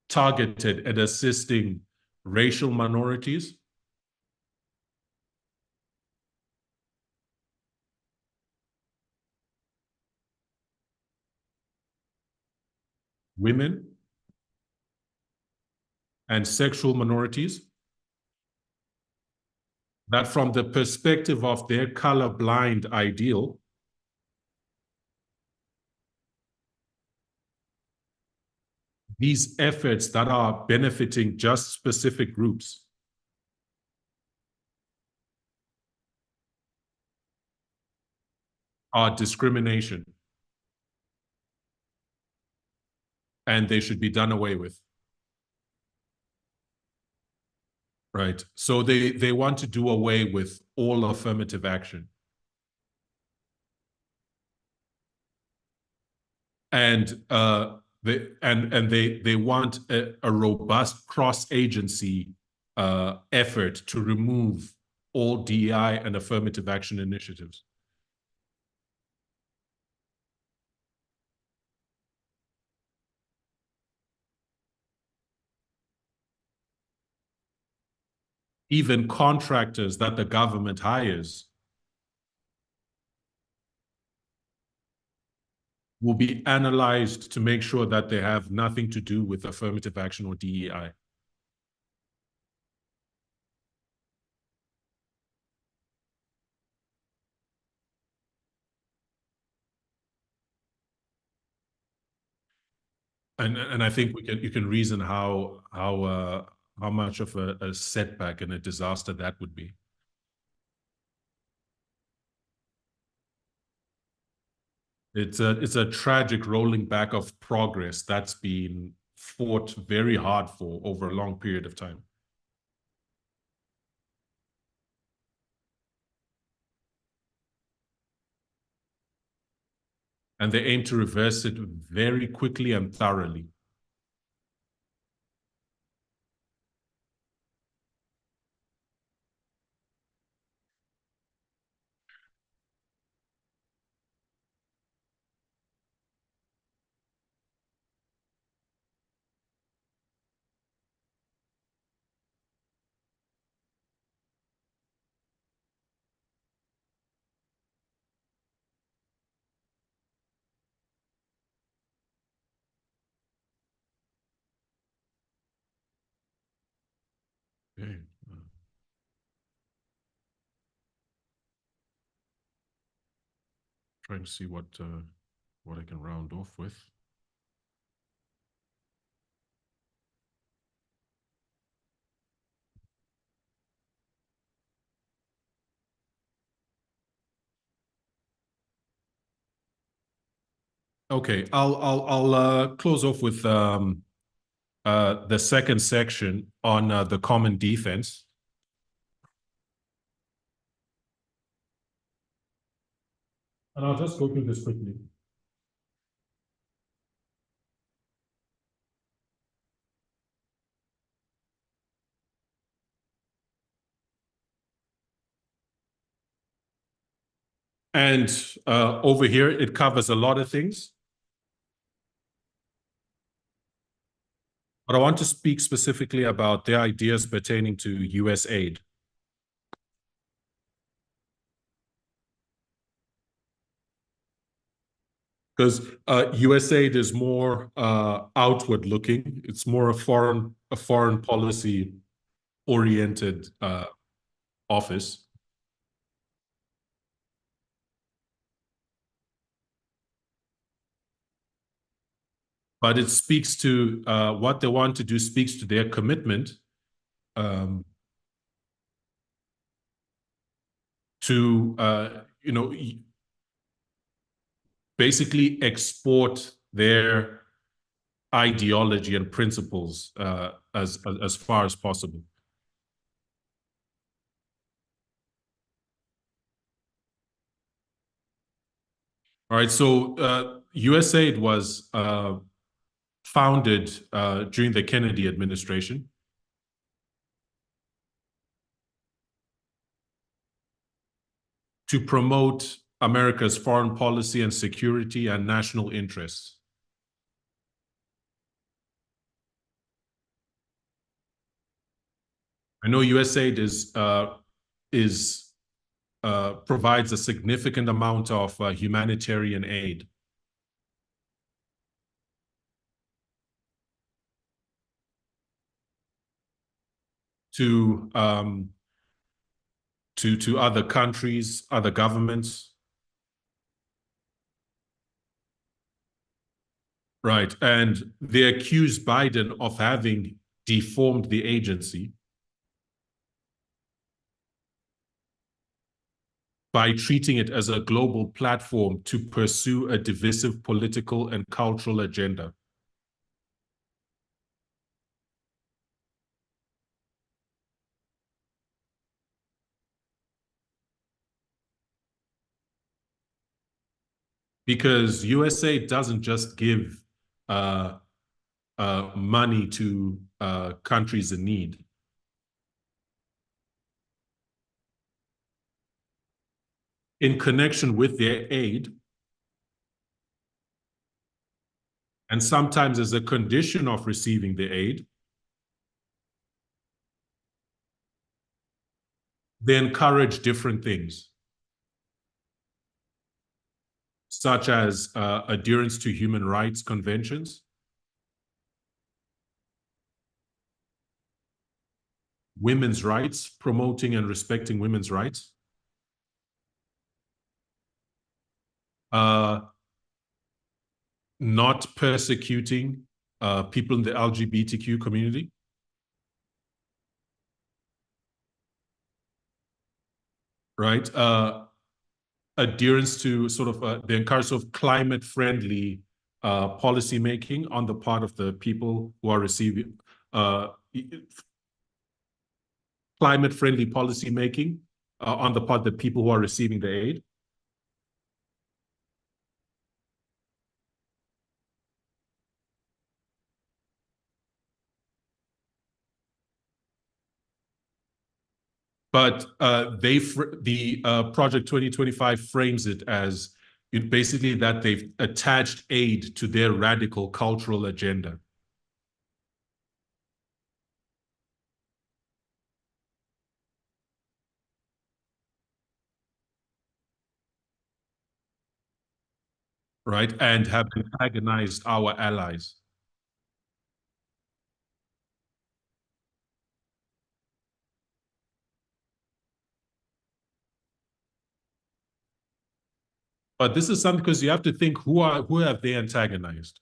targeted at assisting racial minorities, women, and sexual minorities, that from the perspective of their colorblind ideal, these efforts that are benefiting just specific groups are discrimination, and they should be done away with. Right. So they want to do away with all affirmative action. And they want a robust cross-agency effort to remove all DEI and affirmative action initiatives. Even contractors that the government hires will be analyzed to make sure that they have nothing to do with affirmative action or DEI. And I think you can reason how much of a setback and a disaster that would be. It's a tragic rolling back of progress that's been fought very hard for over a long period of time. And they aim to reverse it very quickly and thoroughly. Okay. Trying to see what I can round off with. Okay, I'll close off with the second section on the common defense. And I'll just go through this quickly. And over here, it covers a lot of things. But I want to speak specifically about their ideas pertaining to US aid. Because US aid is more outward looking. It's more a foreign policy oriented office. But it speaks to what they want to do, speaks to their commitment um, to, basically export their ideology and principles as far as possible. All right, so USAID was founded during the Kennedy administration to promote America's foreign policy and security and national interests. I know USAID is provides a significant amount of humanitarian aid. To to other countries, other governments. Right. And they accuse Biden of having deformed the agency by treating it as a global platform to pursue a divisive political and cultural agenda. Because USA doesn't just give money to countries in need. In connection with their aid, and sometimes as a condition of receiving the aid, they encourage different things, such as adherence to human rights conventions, women's rights, promoting and respecting women's rights, uh, not persecuting people in the LGBTQ community, right? Adherence to sort of the encourage sort of climate-friendly policy making on the part of the people who are receiving climate-friendly policy making on the part of the people who are receiving the aid. But the Project 2025 frames it as basically that they've attached aid to their radical cultural agenda. Right, and have antagonized our allies. But this is something because you have to think who have they antagonized?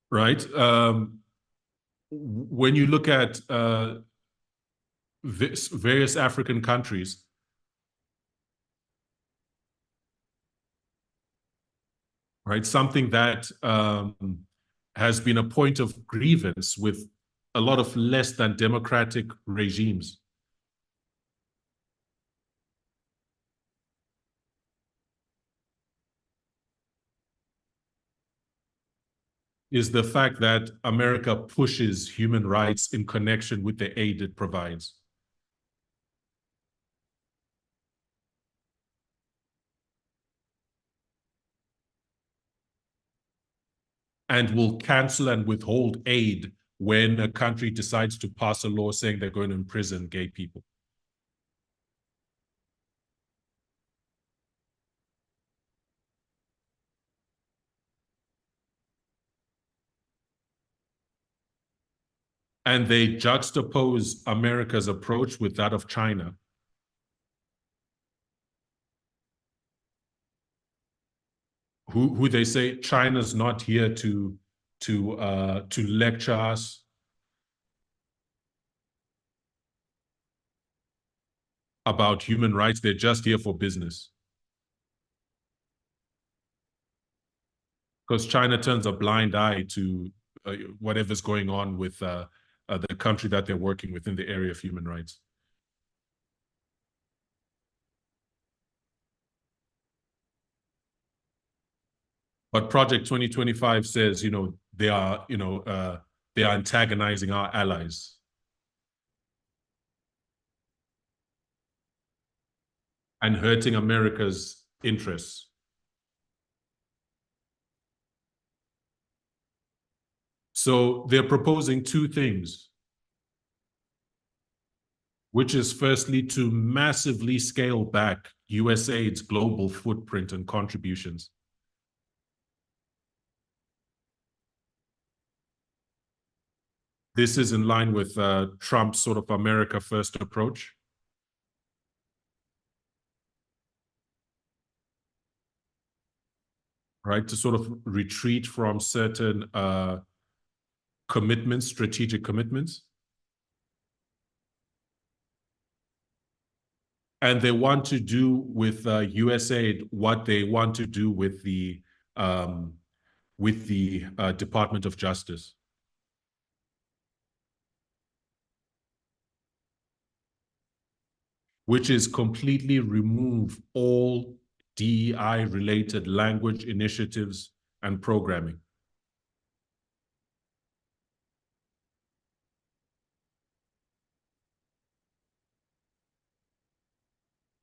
Right? When you look at various African countries, right? Something that has been a point of grievance with a lot of less than democratic regimes. Is the fact that America pushes human rights in connection with the aid it provides. And will cancel and withhold aid when a country decides to pass a law saying they're going to imprison gay people. And they juxtapose America's approach with that of China, who they say China's not here to lecture us about human rights. They're just here for business. Because China turns a blind eye to whatever's going on with the country that they're working with in the area of human rights. But Project 2025 says, they are antagonizing our allies. And hurting America's interests. So they're proposing two things, which is firstly to massively scale back USAID's global footprint and contributions. This is in line with Trump's sort of America First approach. Right, to sort of retreat from certain commitments, strategic commitments. And they want to do with USAID what they want to do with the Department of Justice. Which is completely remove all DEI-related language initiatives and programming.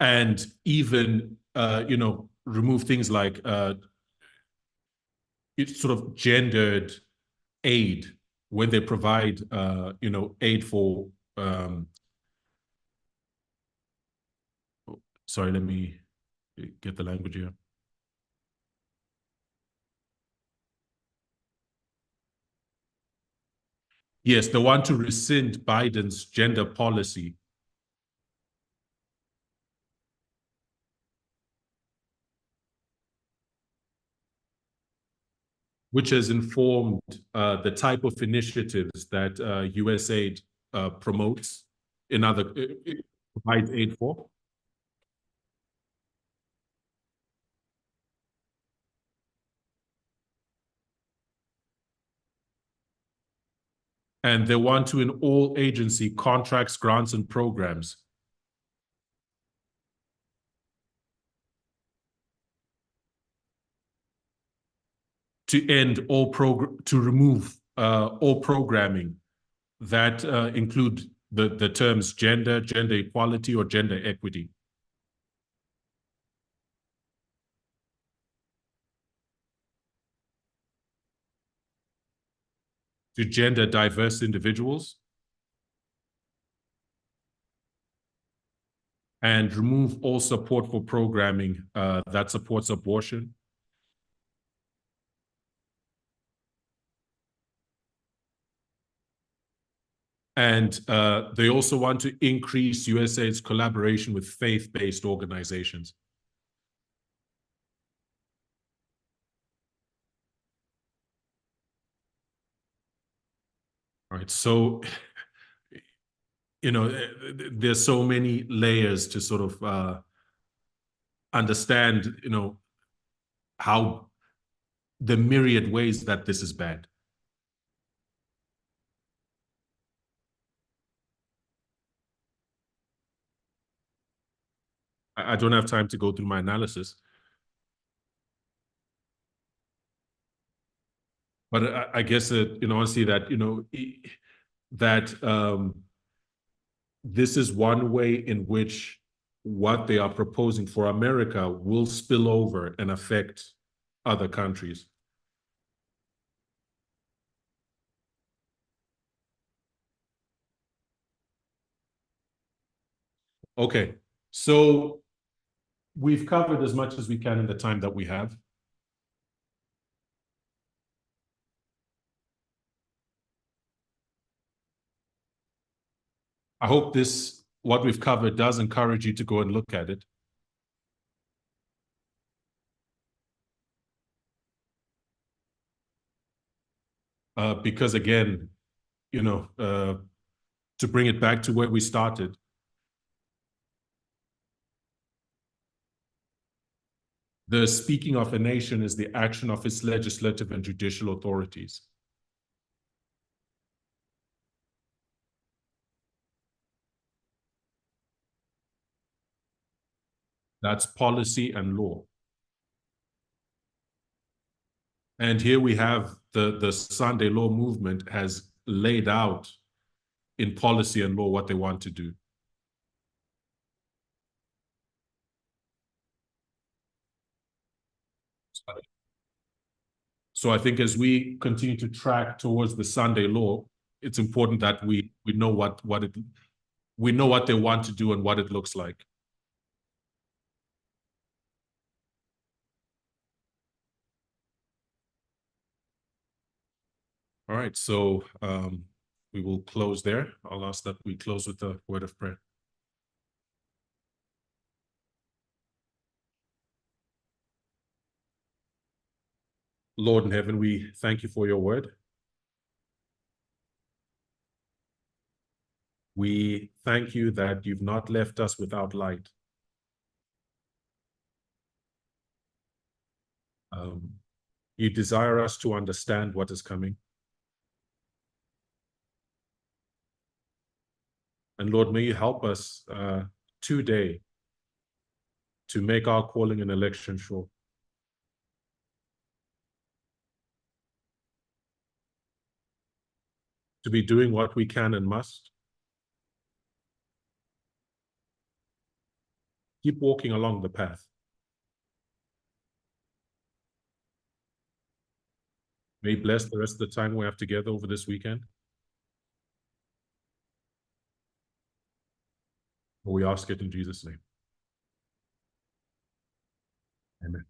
And even, remove things like it's sort of gendered aid when they provide, aid for, sorry, let me get the language here. Yes, they want to rescind Biden's gender policy. Which has informed the type of initiatives that USAID promotes in other, provides aid for. And they want to, in all agency contracts, grants, and programs, to end all to remove all programming that include the terms gender equality, or gender equity. To gender diverse individuals. And remove all support for programming that supports abortion. And they also want to increase USAID's collaboration with faith-based organizations. All right, so there's so many layers to sort of understand, how the myriad ways that this is bad. I don't have time to go through my analysis, but I guess that, honestly, that, that this is one way in which what they are proposing for America will spill over and affect other countries. Okay, so we've covered as much as we can in the time that we have. I hope what we've covered does encourage you to go and look at it. Because again, to bring it back to where we started, the speaking of a nation is the action of its legislative and judicial authorities. That's policy and law. And here we have the Sunday Law movement has laid out in policy and law what they want to do. So I think as we continue to track towards the Sunday Law, it's important that we know what they want to do and what it looks like. All right, so we will close there. I'll ask that we close with a word of prayer. Lord in heaven, we thank you for your word. We thank you that you've not left us without light. You desire us to understand what is coming. And Lord, may you help us today to make our calling and election sure. To be doing what we can and must. Keep walking along the path. May you bless the rest of the time we have together over this weekend. We ask it in Jesus' name. Amen.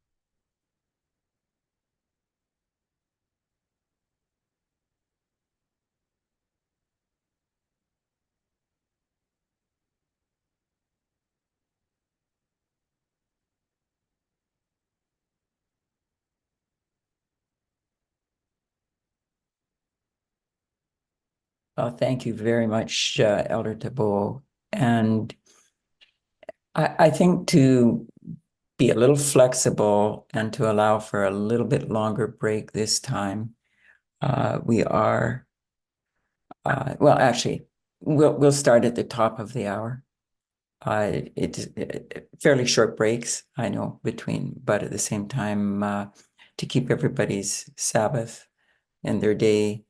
Thank you very much, Elder Tabo. And I think to be a little flexible and to allow for a little bit longer break this time, we are, well, actually, we'll start at the top of the hour. It's fairly short breaks, I know, but at the same time, to keep everybody's Sabbath and their day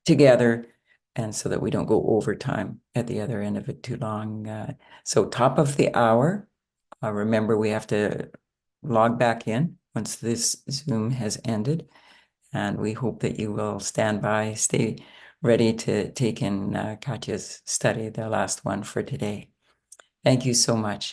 together, and so that we don't go overtime at the other end of it too long. So top of the hour, remember we have to log back in once this Zoom has ended, and we hope that you will stand by, stay ready to take in Katya's study, the last one for today. Thank you so much.